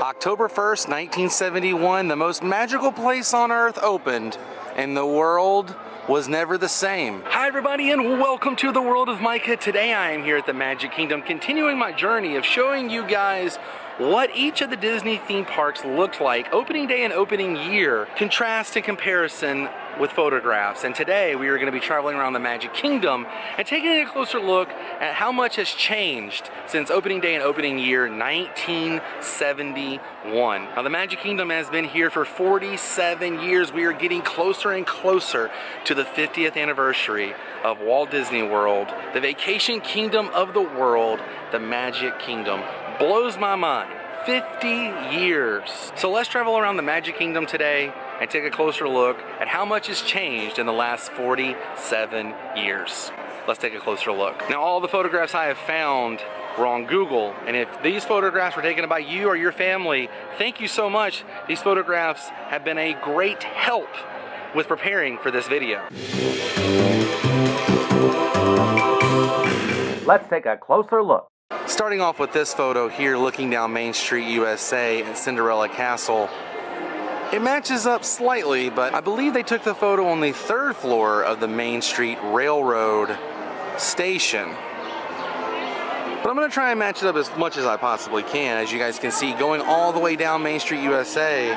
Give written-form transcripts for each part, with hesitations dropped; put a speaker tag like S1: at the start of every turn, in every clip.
S1: October 1st, 1971, the most magical place on earth opened, and the world was never the same. Hi everybody, and welcome to the world of Micah. Today I am here at the Magic Kingdom, continuing my journey of showing you guys what each of the Disney theme parks looked like opening day and opening year, contrast and comparison with photographs. And today we are going to be traveling around the Magic Kingdom and taking a closer look at how much has changed since opening day and opening year 1971. Now the Magic Kingdom has been here for 47 years. We are getting closer and closer to the 50th anniversary of Walt Disney World, the vacation kingdom of the world. The Magic Kingdom blows my mind. 50 years. So let's travel around the Magic Kingdom today and take a closer look at how much has changed in the last 47 years. Let's take a closer look. Now all the photographs I have found were on Google, and if these photographs were taken by you or your family, thank you so much. These photographs have been a great help with preparing for this video. Let's take a closer look. Starting off with this photo here, looking down Main Street, USA at Cinderella Castle. It matches up slightly, but I believe they took the photo on the 3rd floor of the Main Street Railroad station. But I'm going to try and match it up as much as I possibly can. As you guys can see, going all the way down Main Street, USA,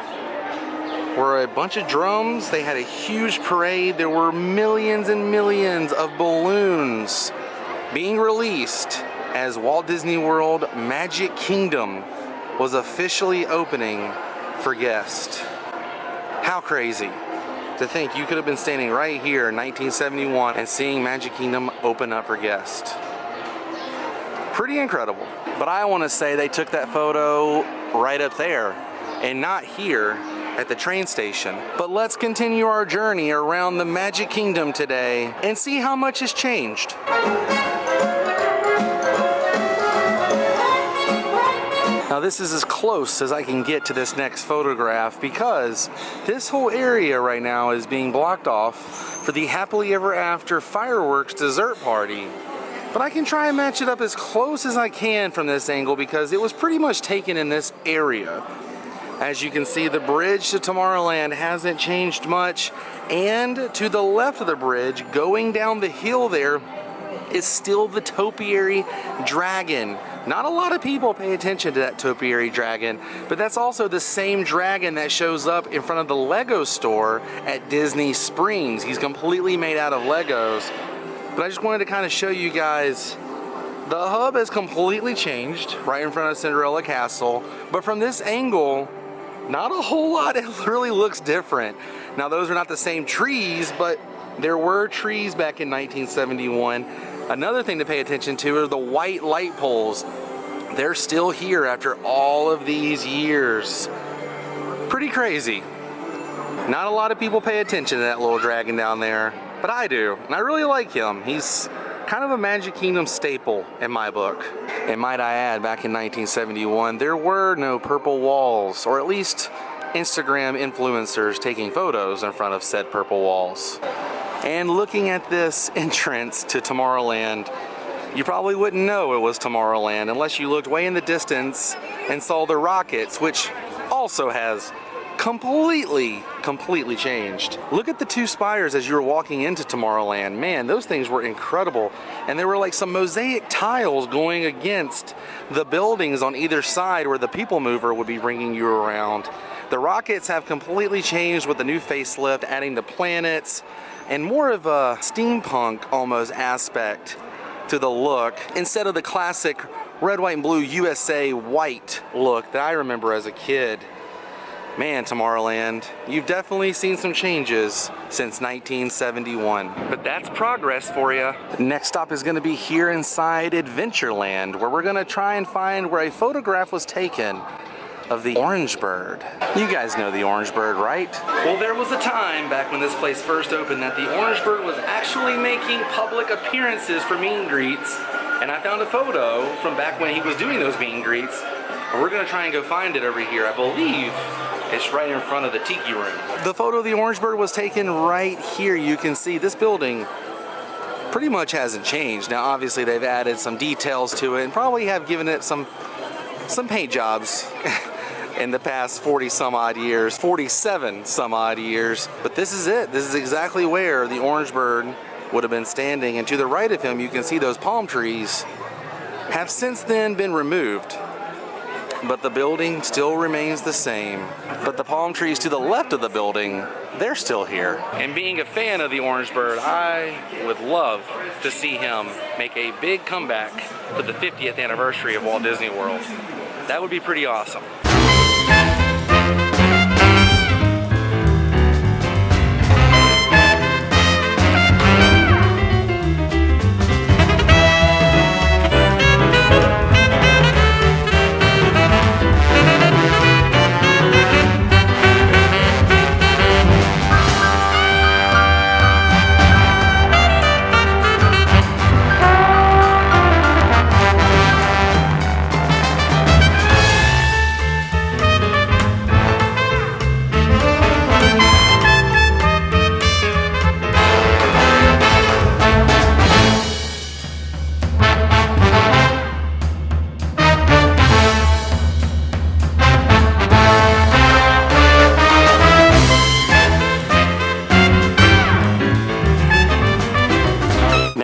S1: were a bunch of drums. They had a huge parade. There were millions and millions of balloons being released as Walt Disney World Magic Kingdom was officially opening for guests. How crazy to think you could have been standing right here in 1971 and seeing Magic Kingdom open up for guests. Pretty incredible. But I want to say they took that photo right up there and not here at the train station. But let's continue our journey around the Magic Kingdom today and see how much has changed. Now this is as close as I can get to this next photograph because this whole area right now is being blocked off for the Happily Ever After fireworks dessert party. But I can try and match it up as close as I can from this angle because it was pretty much taken in this area. As you can see, the bridge to Tomorrowland hasn't changed much, and to the left of the bridge, going down the hill there, is still the topiary dragon. Not a lot of people pay attention to that topiary dragon, but that's also the same dragon that shows up in front of the Lego store at Disney Springs. He's completely made out of Legos. But I just wanted to kind of show you guys, the hub has completely changed right in front of Cinderella Castle, but from this angle, not a whole lot. It really looks different. Now those are not the same trees, but there were trees back in 1971. Another thing to pay attention to are the white light poles. They're still here after all of these years. Pretty crazy. Not a lot of people pay attention to that little dragon down there, but I do, and I really like him. He's kind of a Magic Kingdom staple in my book. And might I add, back in 1971, there were no purple walls, or at least Instagram influencers taking photos in front of said purple walls. And looking at this entrance to Tomorrowland, you probably wouldn't know it was Tomorrowland unless you looked way in the distance and saw the rockets, which also has completely changed. Look at the 2 spires as you were walking into Tomorrowland. Man, those things were incredible. And there were like some mosaic tiles going against the buildings on either side where the people mover would be bringing you around. The rockets have completely changed with the new facelift, adding the planets and more of a steampunk almost aspect to the look instead of the classic red, white, and blue USA white look that I remember as a kid. Man, Tomorrowland, you've definitely seen some changes since 1971. But that's progress for you. Next stop is going to be here inside Adventureland, where we're going to try and find where a photograph was taken of the orange bird. You guys know the orange bird, right? Well, there was a time back when this place first opened that the orange bird was actually making public appearances for meet and greets, and I found a photo from back when he was doing those meet and greets, and we're gonna try and go find it over here. I believe it's right in front of the Tiki Room. The photo of the orange bird was taken right here. You can see this building pretty much hasn't changed. Now obviously they've added some details to it and probably have given it some paint jobs in the past 40 some odd years, 47 some odd years. But this is it. This is exactly where the orange bird would have been standing. And to the right of him, you can see those palm trees have since then been removed. But the building still remains the same. But the palm trees to the left of the building, they're still here. And being a fan of the orange bird, I would love to see him make a big comeback for the 50th anniversary of Walt Disney World. That would be pretty awesome.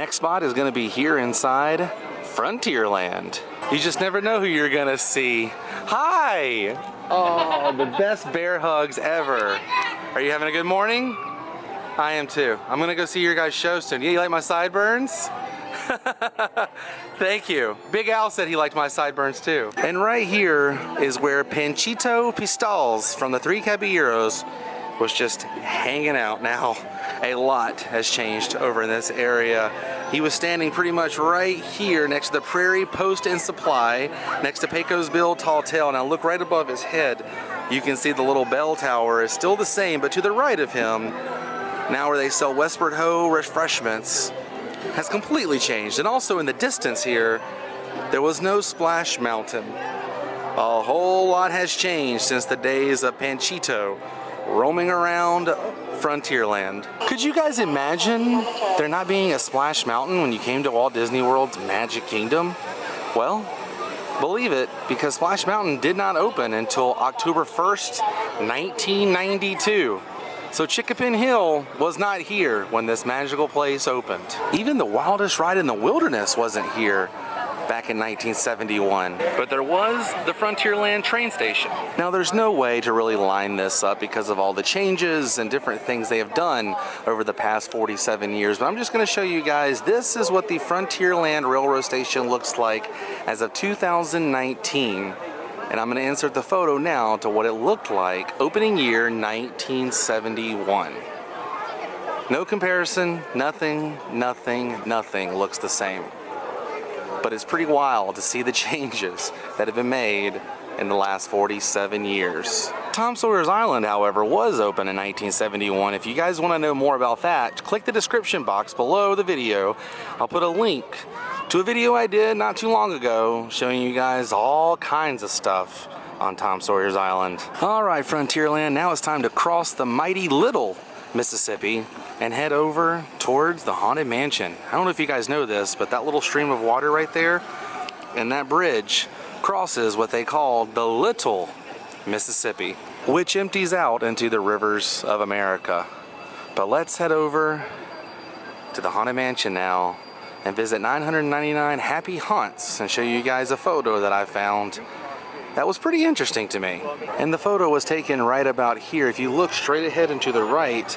S1: Spot is going to be here inside Frontierland. You just never know who you're going to see. Hi! Oh, the best bear hugs ever. Are you having a good morning? I am too. I'm going to go see your guys' show soon. Yeah, you like my sideburns? Thank you. Big Al said he liked my sideburns too. And right here is where Panchito Pistols from the Three Caballeros was just hanging out. Now, a lot has changed over in this area. He was standing pretty much right here next to the Prairie Post and Supply, next to Pecos Bill Tall Tale. Now look right above his head. You can see the little bell tower is still the same, but to the right of him, now where they sell Westward Ho refreshments, has completely changed. And also in the distance here, there was no Splash Mountain. A whole lot has changed since the days of Panchito roaming around Frontierland. Could you guys imagine there not being a Splash Mountain when you came to Walt Disney World's Magic Kingdom? Well, believe it, because Splash Mountain did not open until October 1st, 1992. So Chickapin Hill was not here when this magical place opened. Even the wildest ride in the wilderness wasn't here back in 1971. But there was the Frontierland train station. Now there's no way to really line this up because of all the changes and different things they have done over the past 47 years. But I'm just going to show you guys, this is what the Frontierland Railroad Station looks like as of 2019. And I'm going to insert the photo now to what it looked like opening year 1971. No comparison, nothing looks the same. But it's pretty wild to see the changes that have been made in the last 47 years. Tom Sawyer's Island, however, was open in 1971. If you guys want to know more about that, click the description box below the video. I'll put a link to a video I did not too long ago showing you guys all kinds of stuff on Tom Sawyer's Island. Alright, Frontierland, now it's time to cross the mighty Little Mississippi and head over towards the Haunted Mansion. I don't know if you guys know this, but that little stream of water right there and that bridge crosses what they call the Little Mississippi, which empties out into the rivers of America. But let's head over to the Haunted Mansion now and visit 999 Happy Haunts and show you guys a photo that I found that was pretty interesting to me. And the photo was taken right about here. If you look straight ahead and to the right,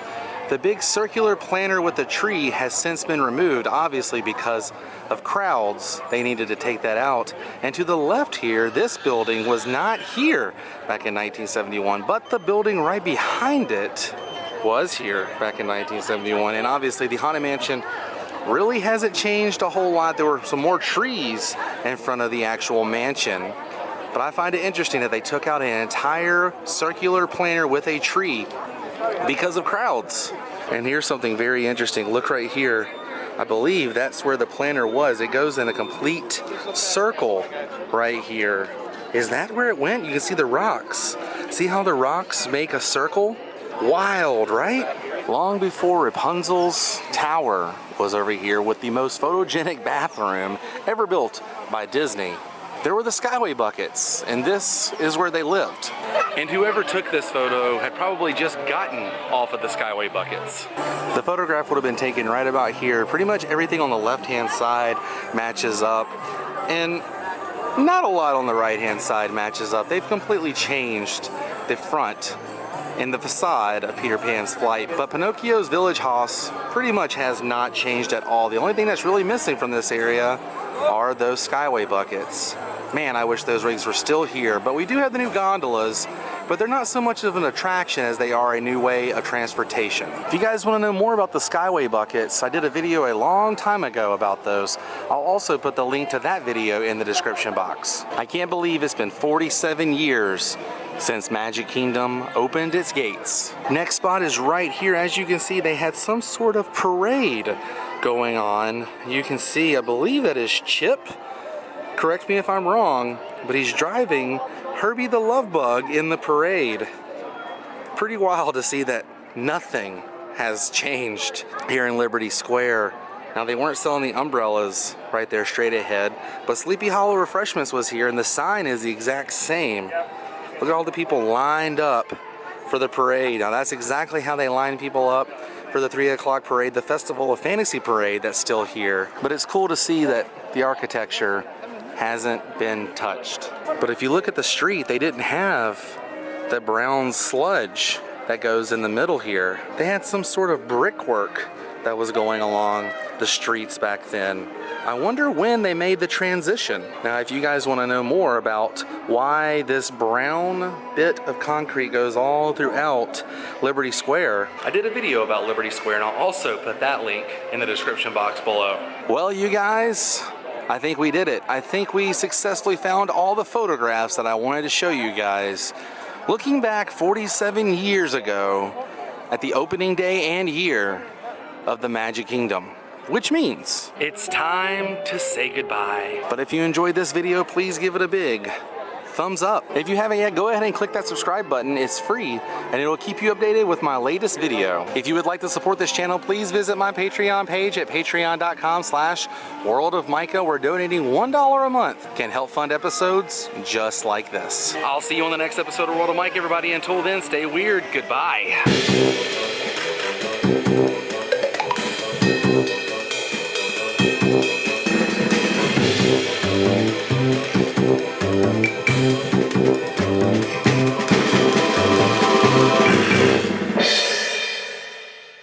S1: the big circular planter with the tree has since been removed, obviously because of crowds. They needed to take that out. And to the left here, this building was not here back in 1971, but the building right behind it was here back in 1971. And obviously the Haunted Mansion really hasn't changed a whole lot. There were some more trees in front of the actual mansion. But I find it interesting that they took out an entire circular planter with a tree because of crowds. And here's something very interesting. Look right here. I believe that's where the planter was. It goes in a complete circle right here. Is that where it went? You can see the rocks. See how the rocks make a circle? Wild, right? Long before Rapunzel's tower was over here with the most photogenic bathroom ever built by Disney. there were the Skyway Buckets, and this is where they lived. And whoever took this photo had probably just gotten off of the Skyway Buckets. The photograph would have been taken right about here. Pretty much everything on the left-hand side matches up, and not a lot on the right-hand side matches up. They've completely changed the front and the facade of Peter Pan's flight, but Pinocchio's village house pretty much has not changed at all. The only thing that's really missing from this area are those Skyway Buckets. Man, I wish those rigs were still here, but we do have the new gondolas, but they're not so much of an attraction as they are a new way of transportation. If you guys want to know more about the Skyway Buckets, I did a video a long time ago about those. I'll also put the link to that video in the description box. I can't believe it's been 47 years since Magic Kingdom opened its gates. Next spot is right here. As you can see, they had some sort of parade going on. You can see, I believe that is Chip. Correct me if I'm wrong, but he's driving Herbie the Love Bug in the parade. Pretty wild to see that nothing has changed here in Liberty Square. Now, they weren't selling the umbrellas right there straight ahead, but Sleepy Hollow Refreshments was here, and the sign is the exact same. Look at all the people lined up for the parade. Now, that's exactly how they line people up for the 3 o'clock parade, the Festival of Fantasy parade that's still here. But it's cool to see that the architecture hasn't been touched. But if you look at the street, they didn't have the brown sludge that goes in the middle here. They had some sort of brickwork that was going along the streets back then. I wonder when they made the transition. Now, if you guys want to know more about why this brown bit of concrete goes all throughout Liberty Square, I did a video about Liberty Square, and I'll also put that link in the description box below. Well, you guys, I think we did it. I think we successfully found all the photographs that I wanted to show you guys. Looking back 47 years ago at the opening day and year of the Magic Kingdom, which means it's time to say goodbye. But if you enjoyed this video, please give it a big thumbs up. If you haven't yet, go ahead and click that subscribe button. It's free, and it'll keep you updated with my latest video. If you would like to support this channel, please visit my Patreon page at patreon.com/worldofmicah, where donating $1 a month can help fund episodes just like this. I'll see you on the next episode of World of Micah, everybody. Until then, stay weird. Goodbye.